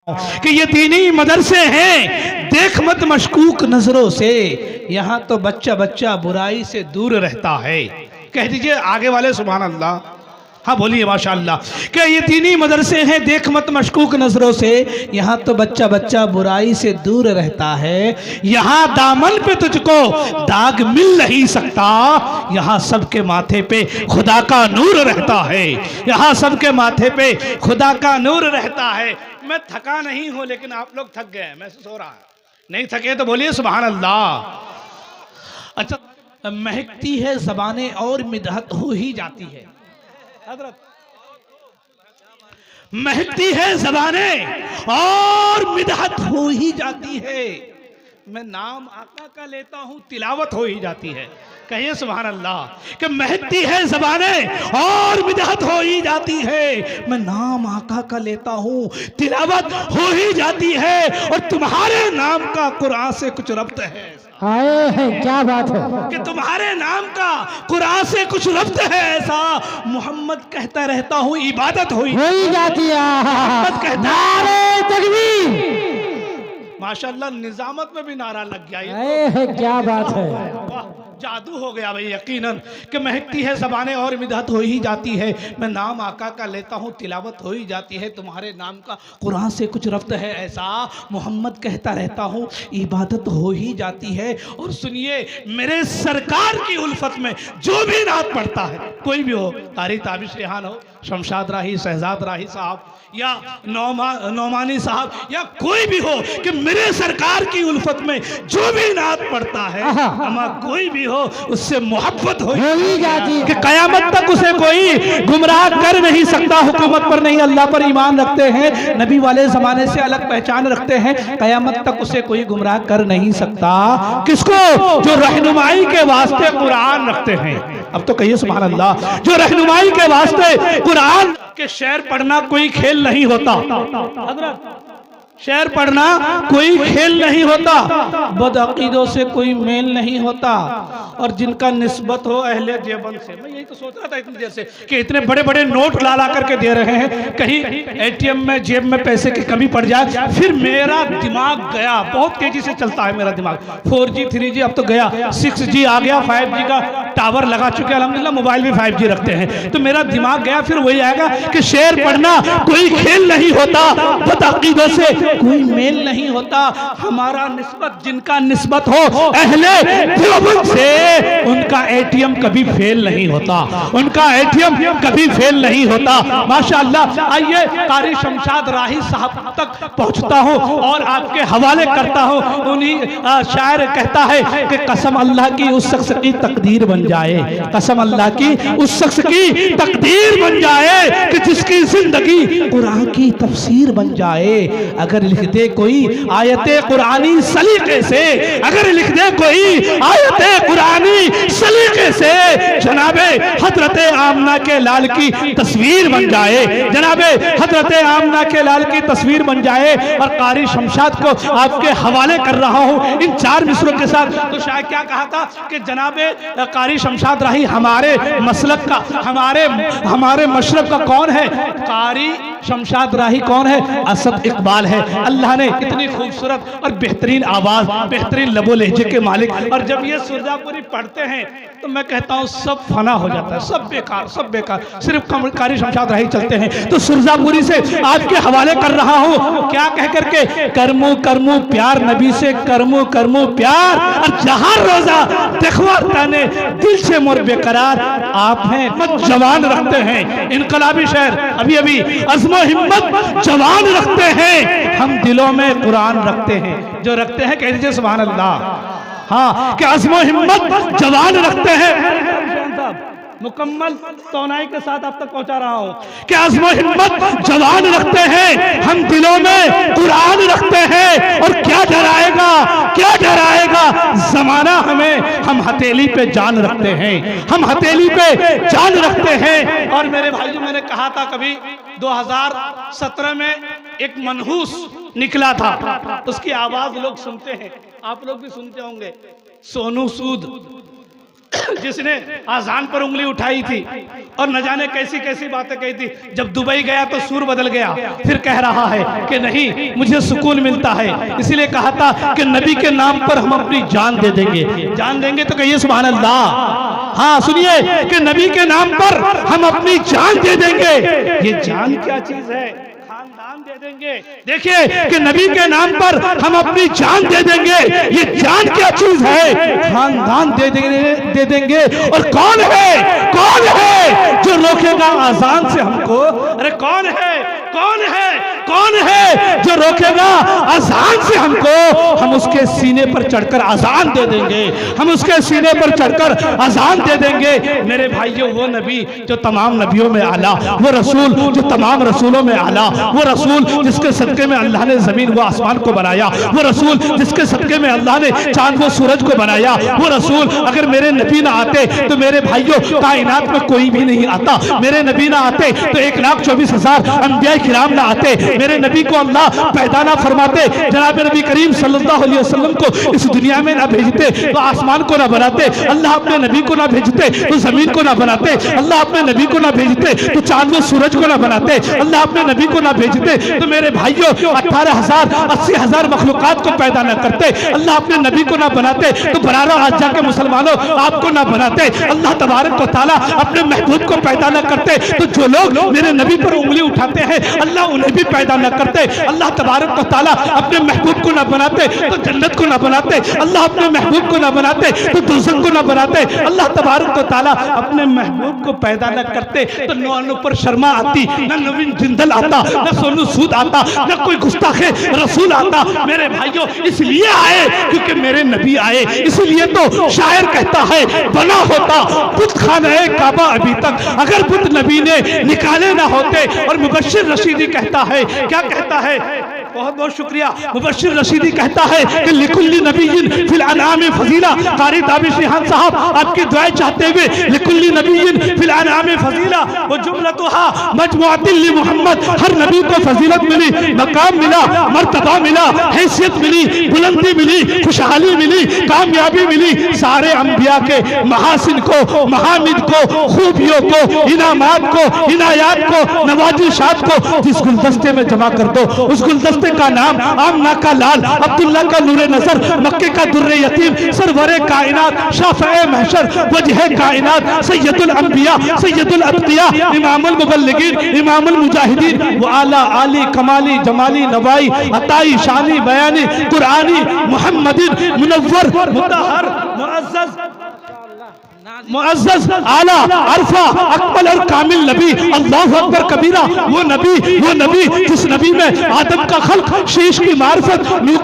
कि ये दीनी मदरसे हैं, देख मत मशकूक नजरों से, यहाँ तो बच्चा बच्चा बुराई से दूर रहता है। कह दीजिए आगे वाले सुभान अल्लाह। हाँ बोलिए माशाअल्लाह। क्या ये दीनी मदरसे हैं, देख मत मशकूक नजरों से, यहाँ तो बच्चा बच्चा बुराई से दूर रहता है। यहाँ दामन पे तुझको दाग मिल नहीं सकता, यहाँ सबके माथे पे खुदा का नूर रहता है। यहाँ सबके माथे पे खुदा का नूर रहता है। मैं थका नहीं हूं, लेकिन आप लोग थक गए, महसूस हो रहा है। नहीं थके तो बोलिए सुभान अल्लाह। अच्छा, महकती है ज़बानें और मिदहत हो ही जाती है। हज़रत, महकती है ज़बानें और मिदहत हो ही जाती है। मैं नाम आका का लेता हूँ, तिलावत हो ही जाती है। कहिए सुभान अल्लाह। कि महकती है ज़बानें और मिदहत हो ही जाती है। मैं नाम आका का लेता हूँ, तिलावत हो ही जाती है। और तुम्हारे नाम का कुरान से कुछ रब्त है। आए हैं, क्या बात है कि तुम्हारे नाम का कुरान से कुछ रब्त है ऐसा। मोहम्मद कहता रहता हूँ, इबादत हो ही जाती है। मोहम्मद कहता नारे तकबीर। माशाअल्लाह, निजामत में भी नारा लग गया। आए हैं, क्या बात है। वाह, जादू हो गया भाई यकीनन। कि महकती है ज़बानें और मिदहत हो ही जाती है। मैं नाम आका का लेता हूँ, तिलावत हो ही जाती है। तुम्हारे नाम का कुरान से कुछ रब्त है ऐसा। मोहम्मद कहता रहता हूँ, इबादत हो ही जाती है। और सुनिए, मेरे सरकार की उल्फत में जो भी नात पढ़ता है, कोई भी हो, कारी ताबिश रेहान हो, शमशाद राही, शहजाद राही साहब, या नौमानी साहब, या कोई भी हो, कि मेरे सरकार की उल्फत में जो भी नात पढ़ता है, अमा कोई भी हो, उससे मोहब्बत हो ही जाती है। कि कयामत तक उसे कोई गुमराह कर नहीं सकता। हुकूमत पर नहीं, अल्लाह पर ईमान रखते हैं, नबी वाले जमाने से अलग पहचान रखते हैं, कयामत तक उसे कोई गुमराह कर नहीं सकता। किसको? जो रहनुमाई के वास्ते कुरान रखते हैं। अब तो कहिए सुभान अल्लाह। जो रहनुमाई के वास्ते कुरान के शेर पढ़ना कोई खेल नहीं होता। हज़रत, शेर पढ़ना कोई खेल नहीं होता। बदअकीदों से कोई मेल नहीं होता। और जिनका निस्बत हो अहले देवबंद से। मैं यही तो सोच रहा था इतनी देर से कि इतने बड़े बड़े नोट ला ला करके दे रहे हैं, कहीं एटीएम में जेब में पैसे की कमी पड़ जाए। फिर मेरा दिमाग गया, बहुत तेजी से चलता है मेरा दिमाग। 4G 3G अब तो गया, 6G आ गया, 5G का टावर लगा चुके हैं अल्हम्दुलिल्लाह, मोबाइल भी 5G रखते हैं। तो मेरा दिमाग गया, फिर वही आएगा कि शेर पढ़ना कोई खेल नहीं होता, बदअकीदों से कोई मेल नहीं होता। हमारा निस्बत, जिनका निस्बत हो अहले देवबंद से, उनका एटीएम कभी फेल नहीं होता, उनका एटीएम कभी फेल नहीं होता। माशाअल्लाह। आइए कारी शमशाद राही साहब तक पहुंचता हूं और आपके हवाले करता हूं। उन्हीं शायर कहता है कि कसम अल्लाह की उस शख्स की तकदीर बन जाए, कसम अल्लाह की उस शख्स की तकदीर बन जाए कि जिसकी जिंदगी कुरान की तफसीर बन जाए। अगर लिख दे कोई आयते कुरानी सलीके से, अगर लिख दे कोई आयते कुरानी सलीके से, जनाबे हजरत आमना के लाल की तस्वीर बन जाए, जनाबे हजरत आमना के लाल की तस्वीर बन जाए। और कारी शमशाद को आपके हवाले कर रहा हूं इन 4 मिसरों के साथ। तो शायद क्या कहा था कि जनाबे कारी शमशाद राही हमारे मसलक का, हमारे मशरब का कौन है? कारी शमशाद राही कौन है? असद इकबाल है। अल्लाह ने इतनी खूबसूरत और बेहतरीन आवाज, बेहतरीन लबो लहजे के मालिक। और जब ये सुरजापुरी पढ़ते हैं तो मैं कहता हूँ सब फना हो जाता है, सब बेकार, सब बेकार। सिर्फ कारी शमशाद राही चलते हैं। तो सुरजापुरी से आपके हवाले कर रहा हूँ, क्या कह करके? करमो करमो प्यार नबी से, करमो करमो प्यार, और जहां रोजा देखवा ताने दिल से मोर बेकरार। आप हैं मत जवान रखते हैं, इनकलाबी शहर अभी अभी अज़्मो हिम्मत जवान रखते हैं, हम दिलों में कुरान रखते हैं। जो रखते हैं कह दीजिए सुभान अल्लाह। हाँ, कि अज़्मो हिम्मत जवान रखते हैं। मुकम्मल तौनाई के साथ आप तक पहुंचा रहा हूं कि अज़्मो हिम्मत जवान रखते हैं, हम दिलों में कुरान रखते हैं। और क्या डराएगा, क्या डराएगा जमाना हमें, हम हथेली पे जान रखते हैं, हम हथेली पे जान रखते हैं। और मेरे भाइयों, मैंने कहा था कभी 2017 में एक मनहूस निकला था, उसकी आवाज लोग सुनते हैं, आप लोग भी सुनते होंगे। सोनू सूद जिसने आजान पर उंगली उठाई थी और न जाने कैसी कैसी बातें कही थी, जब दुबई गया तो सूर बदल गया, फिर कह रहा है कि नहीं मुझे सुकून मिलता है, इसीलिए कहा था कि नबी के नाम पर हम अपनी जान दे देंगे। जान देंगे तो कहिए सुभान अल्लाह। हाँ सुनिए कि नबी के नाम पर हम अपनी जान दे देंगे। ये जान क्या चीज है? खानदान दे देंगे। देखिए कि नबी के नाम पर हम अपनी जान दे देंगे, ये जान क्या चीज है? खानदान दे देंगे। और कौन है जो रोकेगा आजान से हमको? अरे कौन है जो रोकेगा आजान से हमको? हम उसके सीने पर चढ़कर आजान दे देंगे, हम उसके सीने पर चढ़कर आजान दे देंगे। मेरे भाइयों, वो नबी जो तमाम नबियों में आला, वो रसूल जो तमाम रसूलों में आला, वो रसूल जिसके सदके में अल्लाह ने जमीन व आसमान को बनाया, वो रसूल जिसके सदके में अल्लाह ने चांद व सूरज को बनाया, वो रसूल अगर मेरे नबी ना आते तो मेरे भाइयों कायनात में कोई भी नहीं आता। मेरे नबी ना आते तो 1,24,000 अंबिया किराम ना आते। मेरे नबी को अल्लाह पैदा ना फरमाते, जनाब नबी करीम सल्लल्लाहु अलैहि वसल्लम को इस दुनिया में ना भेजते तो आसमान को ना बनाते। अल्लाह अपने नबी को ना भेजते तो जमीन को ना बनाते। अल्लाह अपने नबी को ना भेजते तो चांद व सूरज को ना बनाते। अल्लाह अपने नबी को ना भेजते तो मेरे भाइयों 18,000 80,000 मखलूकात को पैदा ना करते। अल्लाह अपने नबी को ना बनाते तो बरारा आज जाके मुसलमानों आपको ना बनाते। अल्लाह तबारक व तआला अपने महबूब को पैदा ना करते तो जो लोग मेरे नबी पर उंगली उठाते हैं अल्लाह उन्हें भी पैदा ना करते। अल्लाह तबारक व तआला अपने महबूब को ना बनाते तो जन्नत को ना बनाते। अल्लाह अपने महबूब को ना बनाते तो दोज़ख को ना बनाते। अल्लाह तबारक व तआला अपने महबूब को पैदा ना करते तो न अनुपर शर्मा आती, न नवीन जिंदल आता, न सोनू सूद आता, न कोई गुस्ताखे रसूल आता। मेरे भाइयों, इसलिए आए क्योंकि मेरे नबी आए। इसलिए तो शायर कहता है बना होता बुत खाना है काबा अभी तक अगर बुत नबी ने निकाले ना होते। और मुबश्शिर रशीदी कहता है, क्या कहता है? बहुत बहुत शुक्रिया। मुबश्शिर रशीदी कहता है कि लिकुल्ली नबीयिन फिल अनाम फजीला। कारी ताबिश रिहान साहब आपकी दुआएं चाहते हुए लिकुल्ली नबीयिन फिल अनाम फजीला वो जुमलतुहा मजमुअतुल लि मोहम्मद। हर नबी को फजीलत मिली, मकाम मिला, मर्तबा मिला, हैसियत मिली, बुलंदी मिली, खुशहाली मिली, कामयाबी मिली। सारे अंबिया के महासिन को, महामिद को, खूबियों को, इनामात को, इनायात को, नवाजिशात को जिस गुलदस्ते में जमा कर दो, उस गुलदस्ते का नाम आमना का लाल, अब्दुल्ला का नूरे नजर, मक्के का दुर्रे यतीम, सरवरे कायनात, शाफ़ए महशर, वजह कायनात, सैयदुल अंबिया, सैयदुल अत्किया, इमामुल मुबल्लिगीन, इमामुल मुजाहिदीन, व आला आली कमाली जमाली नवाई अताई शानी बयानी कुरानी मुहम्मदिन मुनव्वर मुतहहर मुअज़्ज़ज़ आला अरफा अकमल और कामिल नबी। अल्लाहु अकबर कबीरा। वो नबी जिस नबी में आदम का खल्क, शीश की मार्फत, नूह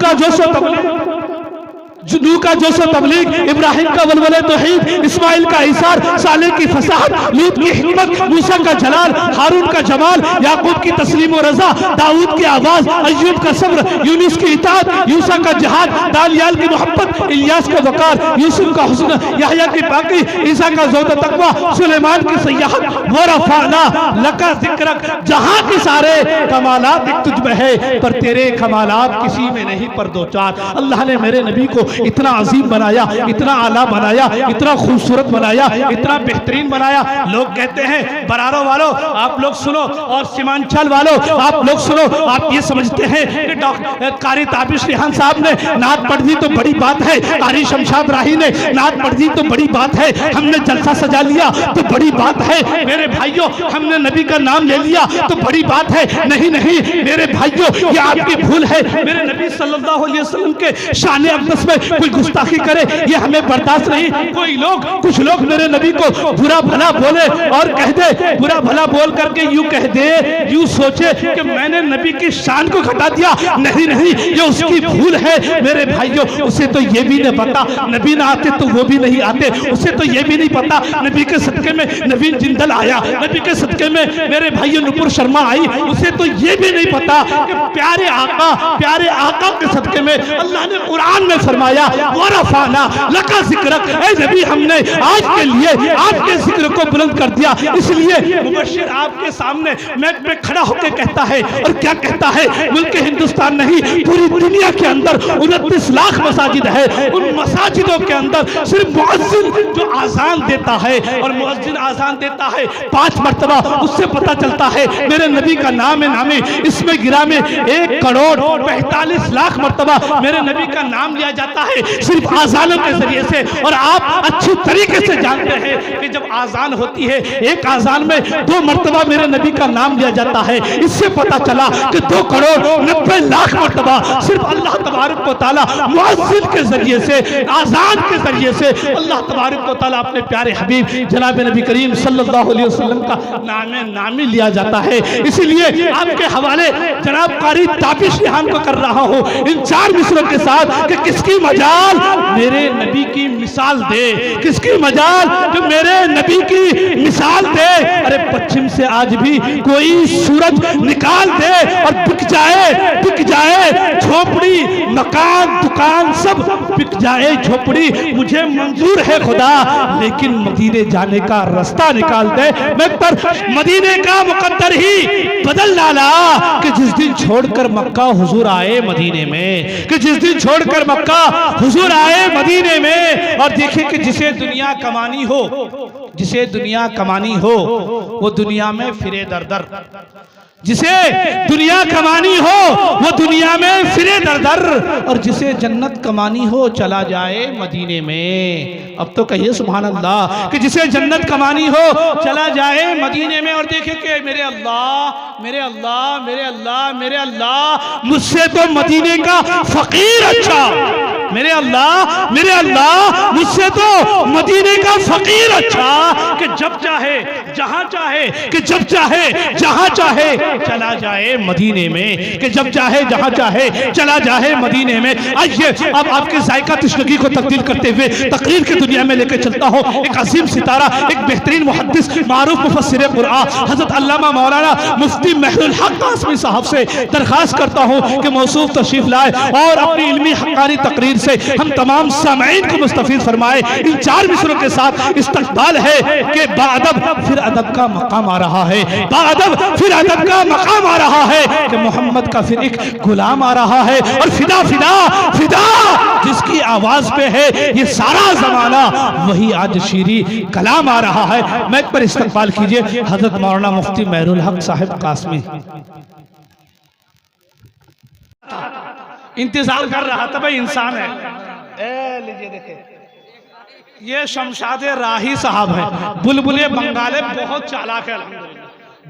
का जोशो तबलीग, इब्राहिम का वलवले तौहीद, इस्माइल का इसार, साले की फसाहत, लूत की हिकमत, मूसा का जलाल, हारून का जमाल, याकूब की तस्लीम और रजा, दाऊद की आवाज, अय्यूब का सब्र, यूनुस की इताअत, यूसा का जिहाद, दानियाल की मोहब्बत, इलियास का वकार, यूसुफ का हुस्न, यहया की पाकी, ईसा का ज़ौद तकवा, सुलेमान की सयाहत, व रफ़अना लका ज़िक्रक। जहां के सारे कमालात एक तुझ में है पर तेरे कमालात किसी में नहीं पर दो चार। अल्लाह ने मेरे नबी को इतना अजीम बनाया, इतना आला बनाया, इतना खूबसूरत बनाया, इतना बेहतरीन बनाया। लोग कहते हैं बरारो वालों आप लोग सुनो और सीमांचल वालों आप लोग सुनो, आप ये समझते हैं कि कारी ताबिश रिहान साहब ने नात पढ़ दी तो बड़ी बात है, कारी शमशाद राही ने नात पढ़ दी तो बड़ी बात है, हमने जलसा सजा लिया तो बड़ी बात है। मेरे भाइयों, हमने नबी का नाम ले लिया तो बड़ी बात है। नहीं नहीं मेरे भाइयों, ये आपकी भूल है। मेरे नबी सल्लल्लाहु अलैहि वसल्लम के शान अक़दस में कोई गुस्ताखी करे ये हमें बर्दाश्त नहीं। कुछ लोग मेरे नबी को बुरा भला बोले और कह दे, बुरा भला बोल करके यूं कह दे, यूं सोचे कि मैंने नबी की शान को घटा दिया। नहीं नहीं, ये उसकी भूल है। मेरे भाइयों, उसे तो ये भी नहीं पता नबी ना आते तो वो भी नहीं आते। उसे तो ये भी नहीं पता नबी के सदके में नवीन जिंदल आया, नबी के सदके में मेरे भाइयों नुपुर शर्मा आई। उसे तो ये भी नहीं पता कि प्यारे आका के सदके में अल्लाह ने कुरान में फरमाया आया वरफाना लका जिक्रक, ऐ नबी हमने आज के लिए आपके जिक्र को बुलंद कर दिया। इसलिए मुबश्शिर आपके सामने मैं पे खड़ा होकर कहता है, और क्या कहता है, मुल्क हिंदुस्तान नहीं पूरी दुनिया के अंदर 29 लाख मसाजिद है, उन मसाजिदों के अंदर सिर्फ मुअज्जिन जो आजान देता है, और मुअज्जिन आजान देता है 5 मरतबा, उससे पता चलता है मेरे नबी का नाम है नामी। इसमें गिरा में 1 करोड़ 45 लाख मरतबा मेरे नबी का नाम लिया जाता है सिर्फ आजानों के जरिए से। और आप अच्छी तरीके से जानते हैं कि जब आजान होती है, एक आजान में 2 मरतबा मेरे नबी का नाम लिया जाता है। इससे पता चला कि 2 करोड़ 90 लाख मरतबा सिर्फ अल्लाह तबारक व तआला मुअज्जिन के जरिए से, आजान के जरिए से अल्लाह तबारक व तआला अपने प्यारे हबीब जनाब नबी करीम सल्लल्लाहु अलैहि वसल्लम का नामी लिया जाता है। इसीलिए आपके हवाले जनाब कारी ताबिश रिहान को कर रहा हूं इन 4 मिसरों के साथ कि किसकी मजाल मेरे नबी की मिसाल दे, किसकी मजाल जो मेरे नबी की मिसाल दे। अरे पश्चिम से आज भी कोई सूरज निकाल दे और बिक जाए झोपड़ी, मकान, दुकान सब बिक जाए झोपड़ी, मुझे मंजूर है खुदा, लेकिन मदीने जाने का रास्ता निकाल दे। मैं पर मदीने का मुकद्दर ही बदल डाला कि जिस दिन छोड़कर मक्का हुजूर आए मदीने में, कि जिस दिन छोड़कर मक्का हुजूर आए मदीने में। और देखिए कि जिसे दुनिया कमानी हो, जिसे दुनिया कमानी हो वो दुनिया में फिरे दर दर, जिसे दुनिया कमानी हो वो दुनिया में फिरे दर दर, और जिसे जन्नत कमानी हो चला जाए मदीने में। अब तो कहिए सुभान अल्लाह कि जिसे जन्नत कमानी हो चला जाए मदीने में। और देखे कि मेरे अल्लाह मेरे अल्लाह मेरे अल्लाह मेरे अल्लाह, मुझसे तो मदीने का फकीर अच्छा, मेरे अल्लाह मेरे अल्लाह, मुझसे तो मदीने का फकीर अच्छा, कि जब चाहे जहां चाहे, कि जब चाहे जहां चाहे चला जाए मदीने में, कि जब चाहे जहां चाहे चला जाए मदीने में। आइए अब आपके जायका तशनगी को तब्दील करते हुए तकरीर की दुनिया में लेकर चलता हूं एक अजीम सितारा, एक बेहतरीन मुहद्दिस, मारूफ मुफस्सिर कुरान हजरत अल्लामा मौलाना मुफ्ती महरुल हक कासमी साहब से दरखास्त करता हूं कि मौसूफ तशरीफ लाए और अपनी इल्मी हक्कानी तकरीर से हम तमाम सामईन को मुस्तफीद फरमाए। इन 4 मिसरों के साथ इस्तकबाल है कि बाअदब फिर अदब का मकाम आ रहा है, बाअदब फिर अदब का मकाम आ रहा है, कि मोहम्मद का फिर एक गुलाम आ रहा है। और फिदा फिदा फिदा जिसकी आवाज पे है ये सारा जमाना, वही आज शीरी कलाम आ रहा है। मैं पर इस्तकबाल कीजिए हजरत मौलाना मुफ्ती महरुल हक साहिब कासमी। इंतजार कर रहा था भाई, इंसान है। लीजिए देखे ये शमशाद राही साहब है, बुलबुले बंगाले, बहुत चालाक है अल्हम्दुलिल्लाह।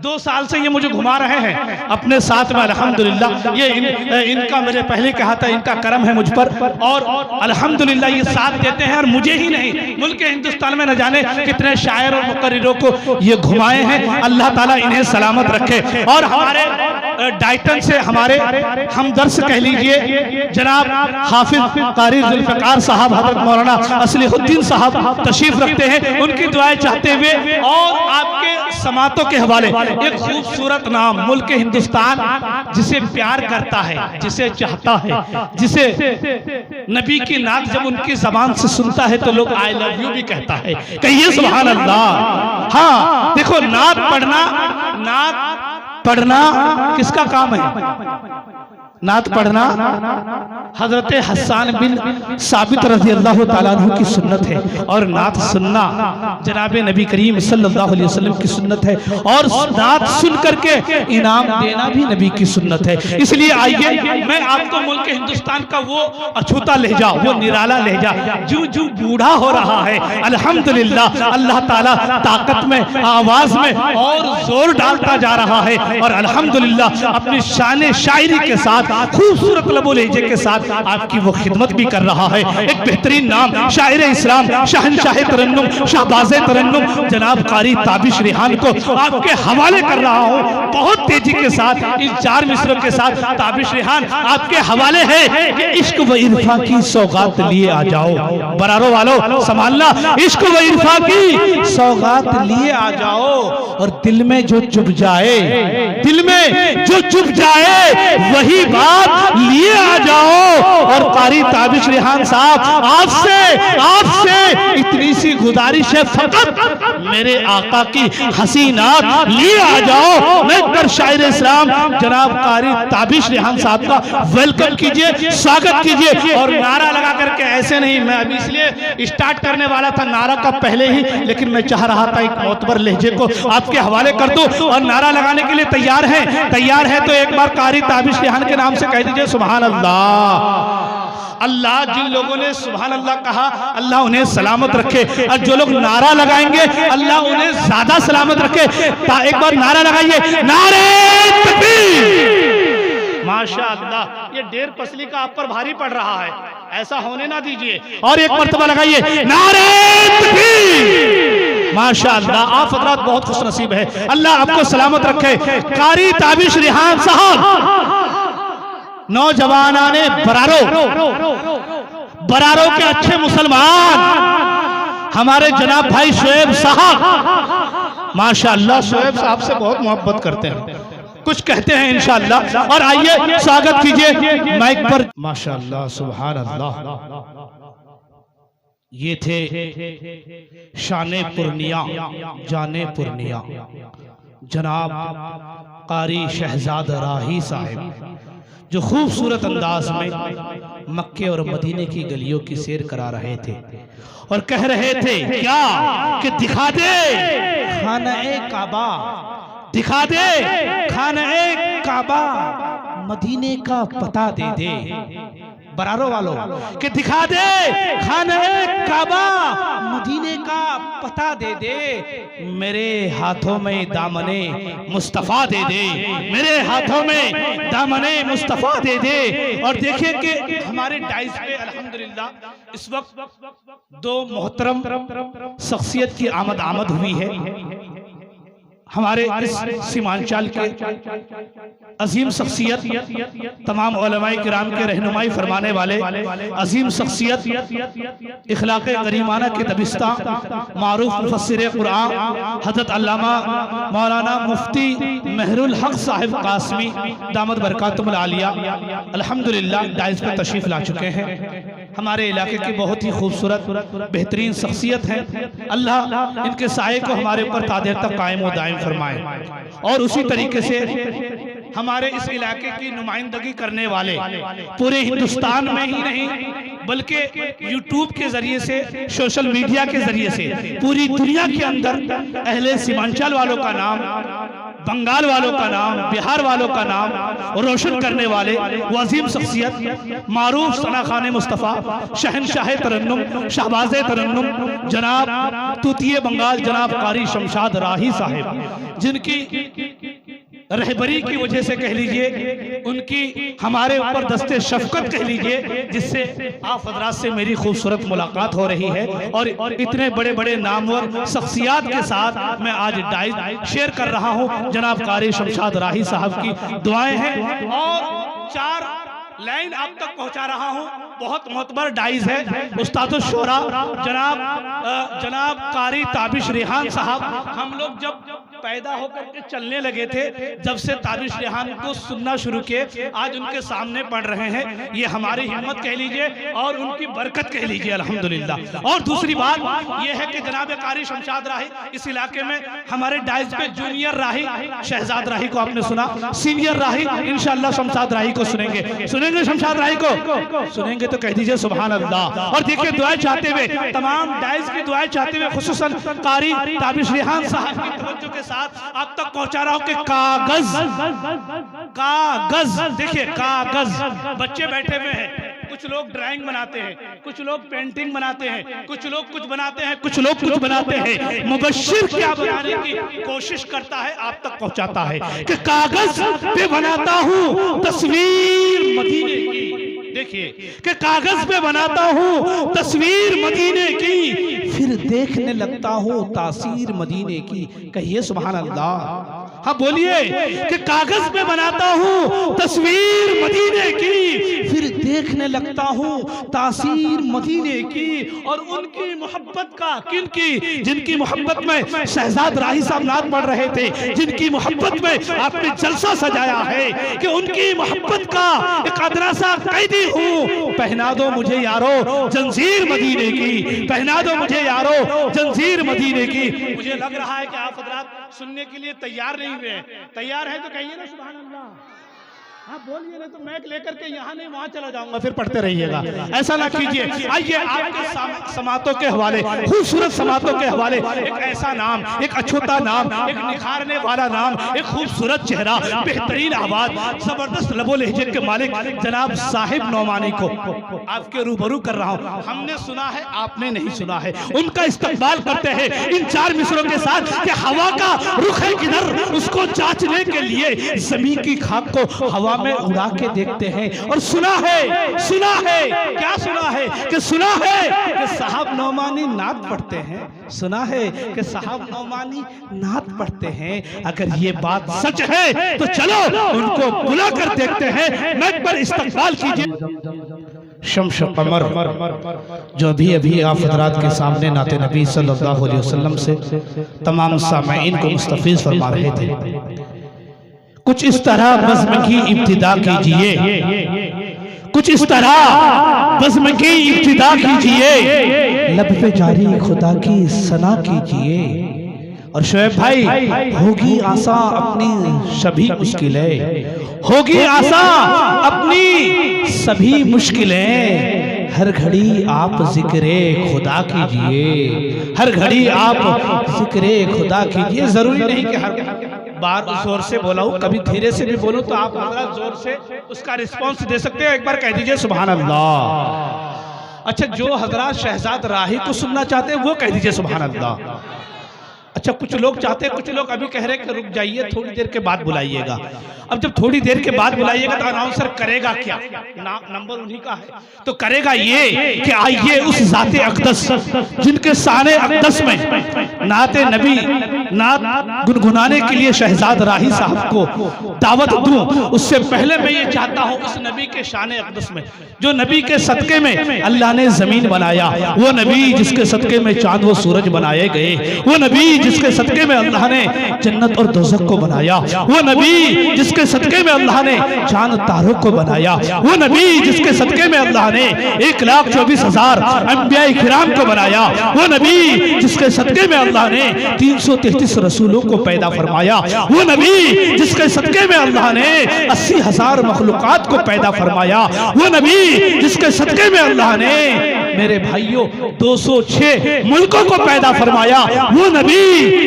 2 साल से ये मुझे घुमा रहे हैं अपने साथ में अल्हम्दुलिल्लाह। ये इनका मेरे पहले कहा था इनका करम है मुझ पर, और अल्हम्दुलिल्लाह ये साथ देते हैं। और मुझे ही नहीं मुल्क हिंदुस्तान में न जाने कितने शायर और मुकर्रिरों को ये घुमाए हैं। अल्लाह ताला इन्हें सलामत रखे। और हमारे डाइटन से हमारे हमदर्द कह लीजिए जनाब हाफिज कारी जुल्फिकार साहब हजरत मौलाना असलीहुद्दीन साहब तशरीफ रखते हैं, उनकी दुआएं चाहते हुए और आपके समातों के हवाले एक खूबसूरत नाम मुल्क हिंदुस्तान जिसे प्यार करता है, जिसे चाहता है, जिसे नबी की नात जब उनकी जबान से सुनता है तो लोग आई लव यू भी कहता है। कहिए सुभान अल्लाह। हाँ देखो, नात पढ़ना किसका काम है? नात पढ़ना हजरत हसन बिन साबित रज़ी अल्लाह ताला अन्हु की सुन्नत है, और नात सुनना जनाब नबी करीम सल्लल्लाहु अलैहि वसल्लम की सुन्नत है, और नात सुन करके इनाम देना भी नबी की सुन्नत है। इसलिए आइए मैं आपको मुल्क हिंदुस्तान का वो अछूता लहजा, वो निराला लहजा जो जो बूढ़ा हो रहा है, अल्हम्दुलिल्लाह अल्लाह ताला ताकत में, आवाज में और जोर डालता जा रहा है, और अल्हम्दुलिल्लाह अपनी शान शायरी के साथ खूबसूरत लबो लहजे के साथ आपकी वो खिदमत भी कर रहा है। एक बेहतरीन नाम शायर इस्लाम, शहनशाह तरन्नुम, शाहबाज़े तरन्नुम जनाब कारी ताबिश रिहान को आपके हवाले कर रहा हूँ बहुत तेजी के साथ। इन 4 मिसरों के साथ ताबिश रिहान आपके हवाले है कि इश्क व इरफा की सौगात लिए आ जाओ। बरारो वालों संभालना, इश्क व इरफा की सौगात लिए आ जाओ, और दिल में जो चुभ जाए, दिल में जो चुभ जाए वही साथ लिए आ जाओ। और कारी ताबिश रेहान साहब, आपसे इतनी सी गुजारिश है, फकत मेरे आका की हसीनात लिए आ जाओ। मैं शायर इस्लाम जनाब कारी ताबिश रेहान साहब का वेलकम कीजिए, स्वागत कीजिए। और नारा लगा करके ऐसे नहीं, मैं अभी इसलिए स्टार्ट करने वाला था नारा का पहले ही, लेकिन मैं चाह रहा था एक मोतबर लहजे को आपके हवाले कर दूं। और नारा लगाने के लिए तैयार है तो एक बार कारी ताबिश रेहान के नाम से कह दीजिए सुभान अल्लाह। अल्लाह जिन लोगों ने सुभान अल्लाह कहा, अल्लाह उन्हें सलामत रखे। और जो लोग नारा लगाएंगे, अल्लाह उन्हें ज्यादा सलामत रखे। एक बार नारा लगाइए, नारे तकबीर। माशाअल्लाह, ये डेर पसली का आप पर भारी पड़ रहा है, ऐसा होने ना दीजिए। और एक मर्तबा लगाइए, नारे तकबीर। माशाअल्लाह, आप हजरात बहुत खुश नसीब है, अल्लाह आपको सलामत रखे। कारी ताबिश रेहान साहब, नौजवानाने बरारो के अच्छे मुसलमान, हमारे जनाब भाई शोएब साहब, माशाअल्लाह शोएब साहब से बहुत मोहब्बत करते हैं, कुछ कहते हैं इंशाअल्लाह। और आइए स्वागत कीजिए माइक पर। माशाअल्लाह, सुभान अल्लाह। ये थे शाने पुरनिया जाने पुरनिया जनाब कारी शहजाद राही साहिब, जो खूबसूरत अंदाज में मक्के और मदीने की गलियों की सैर करा रहे थे और कह रहे थे क्या कि दिखा दे खाना-ए काबा, दिखा दे खाना-ए काबा, मदीने का पता दे दे। बरारो वालों कि दिखा दे खाना-ए काबा, मदीने का पता दे दे। मेरे हाथों में दामने मुस्तफा दे दे, मेरे हाथों में दामने मुस्तफा दे दे। और देखिए कि हमारे डाइस पे अल्हम्दुलिल्लाह इस वक्त दो मोहतरम शख्सियत की आमद हुई है। हमारे इस सीमांचल के अजीम शख्सियत, तमाम उलमाए किराम के रहनुमाई फरमाने वाले अजीम शख्सियत, इखलाक़े करीमाना के दबिस्ता मारूफ मुफस्सिर कुरान हज़रत अल्लामा मौलाना मुफ्ती महरुल हक साहिब कासमी दामद बरकातुहुल आलिया अल्हम्दुलिल्लाह डाइस पर तशरीफ़ ला चुके हैं। हमारे इलाके की बहुत ही खूबसूरत बेहतरीन शख्सियत है। अल्लाह इनके साये को हमारे ऊपर तादेर तक कायम व दायम फरमाए। और उसी तरीके से हमारे इस इलाके की नुमाइंदगी करने वाले पूरे हिंदुस्तान में ही नहीं बल्कि यूट्यूब के जरिए से, सोशल मीडिया के जरिए से पूरी दुनिया के अंदर अहले सीमांचल वालों का नाम, बंगाल वालों का नाम, बिहार वालों का नाम रोशन करने वाले वो अजीम शख्सियत मारूफ सना खान मुस्तफ़ा, शहनशाह तरन्नुम, शहबाज तरन्नुम जनाब तूतिए बंगाल जनाब कारी शमशाद राही साहिब, जिनकी रहबरी की वजह से कह लीजिए, उनकी हमारे ऊपर दस्ते शफकत कह लीजिए, जिससे आप हजरात से मेरी खूबसूरत मुलाकात हो रही है। और इतने बड़े बड़े नामवर शख्सियात के साथ मैं आज डाइस शेयर कर रहा हूं। जनाब कारी शमशाद राही साहब की दुआएं हैं और 4 लाइन आप तक पहुंचा रहा हूं। बहुत मोतबर डाइस है, उस्ताद शोरा जनाब कारी ताबिश रेहान साहब। हम लोग जब पैदा होकर के चलने लगे थे, जब से ताबिश रेहान को सुनना शुरू किए, आज उनके सामने पढ़ रहे हैं। ये हमारी हिम्मत कह लीजिए और उनकी बरकत कह लीजिए अल्हम्दुलिल्लाह। और दूसरी बात ये है कि जनाब कारी शमशाद राही इस इलाके में हमारे डाइस पे जूनियर राही शहजाद राही को आपने सुना, सीनियर राही इंशाअल्लाह शमशाद राही को सुनेंगे शमशाद राही को सुनेंगे तो कह दीजिए सुभान अल्लाह। और देखिए दुआएं चाहते हुए, तमाम डाइस की दुआएं चाहते हुए, खुसूसन कारी ताबिश रेहान साहब की तवज्जो के साथ आप तक पहुंचा रहा हूं कि कागज देखिए, कागज बच्चे बैठे हुए हैं, कुछ लोग ड्राइंग बनाते हैं, कुछ लोग पेंटिंग बनाते हैं, कुछ लोग कुछ बनाते हैं, कुछ लोग कुछ बनाते हैं। मुबश्शिर क्या बनाने की कोशिश करता है, आप तक पहुंचाता है कि कागज पे बनाता हूं तस्वीर मदीने की। देखिए कि कागज पे बनाता हूँ तस्वीर मदीने की, फिर देखने लगता हूँ तासीर मदीने की। कहिए सुभान अल्लाह। हाँ बोलिए कि कागज पे बनाता हूँ तस्वीर मदीने की, फिर देखने लगता हूँ तासीर मदीने की और उनकी मोहब्बत का। किनकी? जिनकी मोहब्बत में शहजाद राही साहब नात पढ़ रहे थे, जिनकी मोहब्बत में आपने जलसा सजाया है कि उनकी मोहब्बत का एक अदरा सा कैदी हूँ। पहना दो मुझे यारो जंजीर मदीने की, पहना दो मुझे यारो जंजीर मदीने की। मुझे लग रहा है कि आप हजरात सुनने के लिए तैयार नहीं हुए। तैयार है तो कहिए ना सुभान अल्लाह। हाँ बोलिए ना, तो मैक लेकर के यहाँ नहीं वहाँ चला जाऊंगा, फिर पढ़ते रहिएगा। ऐसा ना कीजिए। आइए आपके समातों के हवाले, खूबसूरत समातों के हवाले एक ऐसा नाम, एक अछूता नाम, एक निखारने वाला नाम, एक खूबसूरत चेहरा, बेहतरीन आवाज, जबरदस्त लबो लहजे के मालिक जनाब साहिब नौमानी को आपके रूबरू कर रहा हूँ। हमने सुना है, आपने नहीं सुना है। उनका इस्तकबाल करते हैं इन 4 मिसरों के साथ कि हवा का रुख है किधर, उसको जांचने के लिए जमीन की खाक को हवा में उड़ा के देखते हैं। और सुना है क्या सुना है कि सुना है कि साहब नौमानी नात पढ़ते हैं, सुना है कि साहब नौमानी नात पढ़ते हैं। अगर ये बात सच है तो चलो उनको बुला कर देखते हैं। मैक पर इस्तकबाल कीजिए। शम्स कमर जो अभी आप हजरात के सामने नाते नबी सल्लल्लाहु अलैहि वसल्लम से तमाम सामईन को मुस्तफीज फरमा रहे थे। कुछ इस तरह बज़्म की इब्तिदा कीजिए, कुछ इस तरह बज़्म की इब्तिदा कीजिए, लब पे जारी खुदा की सना कीजिए। और शोएब भाई, होगी आसा अपनी सभी मुश्किलें, होगी आसा अपनी सभी मुश्किलें, हर घड़ी आप जिक्रे खुदा कीजिए, हर घड़ी आप जिक्रे खुदा कीजिए। जरूरी नहीं कि हर बार जोर से बोला हूं, कभी धीरे से भी बोलूं तो आप जोर से उसका रिस्पांस दे सकते हैं। एक बार कह दीजिए सुभान अल्लाह। अच्छा, जो हजरात शहजाद राही को सुनना चाहते हैं वो कह दीजिए सुभान अल्लाह। अच्छा, कुछ लोग चाहते हैं, कुछ लोग अभी कह रहे हैं कि रुक जाइए, थोड़ी देर के बाद बुलाइएगा। अब जब थोड़ी देर के बाद बुलाइएगा तो अनाउंसर करेगा क्या? नंबर उन्हीं का है, तो करेगा ये कि आइए उस जाते अक़दस जिनके शाने अक़दस में नाते नबी नात गुनगुनाने के लिए शहजाद राही साहब को दावत दूं। उससे पहले मैं ये चाहता हूँ उस नबी के शाने अक़दस में, जो नबी के सदके में अल्लाह ने जमीन बनाया, वो नबी जिसके सदके में चांद व सूरज बनाए गए, वो नबी जिसके सदके में अल्लाह ने जन्नत और दोज़ख को बनाया, वो नबी जिसके सदके में अल्लाह ने चांद तारों को बनाया, वो नबी जिसके सदके में अल्लाह ने 1,24,000 अंबिया किराम को बनाया, वो नबी जिसके सदके में अल्लाह ने 333 रसूलों को पैदा फरमाया, वो नबी जिसके सदके में अल्लाह ने 80,000 मखलूकात को पैदा फरमाया, वो नबी जिसके सदके में अल्लाह ने मेरे भाइयों 206 मुल्कों को पैदा फरमाया, वो नबी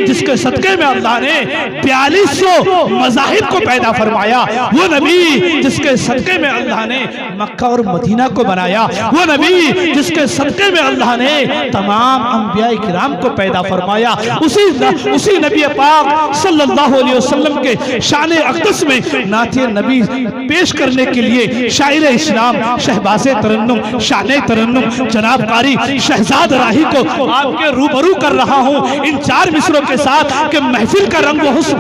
जिसके सदके में अल्लाह ने 4200 मज़ाहिब को पैदा फरमाया, वो नबी जिसके सदके में अल्लाह ने मक्का और मदीना को बनाया, वो नबी जिसके सदके में अल्लाह ने तमाम अंबिया किराम को पैदा फरमाया। उसी नबी पाक सल्लल्लाहु अलैहि वसल्लम के शान अक़दस में नाते नबी पेश करने के लिए शायर इस्लाम शहबाज़े तरन्नुम शान तरन्नुम जनाब कारी शहजाद राही को आपके रूबरू कर रहा हूं इन 4 मिसरों के साथ कि महफिल का रंग व हुस्न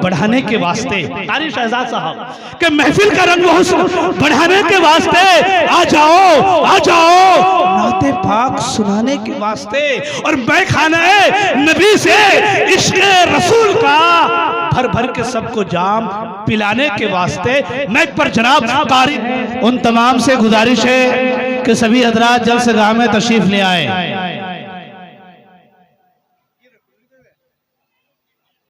बढ़ाने के वास्ते, कारी शहजाद साहब के महफिल का रंग व हुस्न बढ़ाने के वास्ते आ जाओ नाते पाक सुनाने के वास्ते और बैखाना नबी से इश्क़ रसूल का भर भर के सबको जाम पिलाने के वास्ते मैं पर जनाब कारी उन तमाम से गुजारिश है कि सभी हजरात जल्द से गाह में तशरीफ ले आए।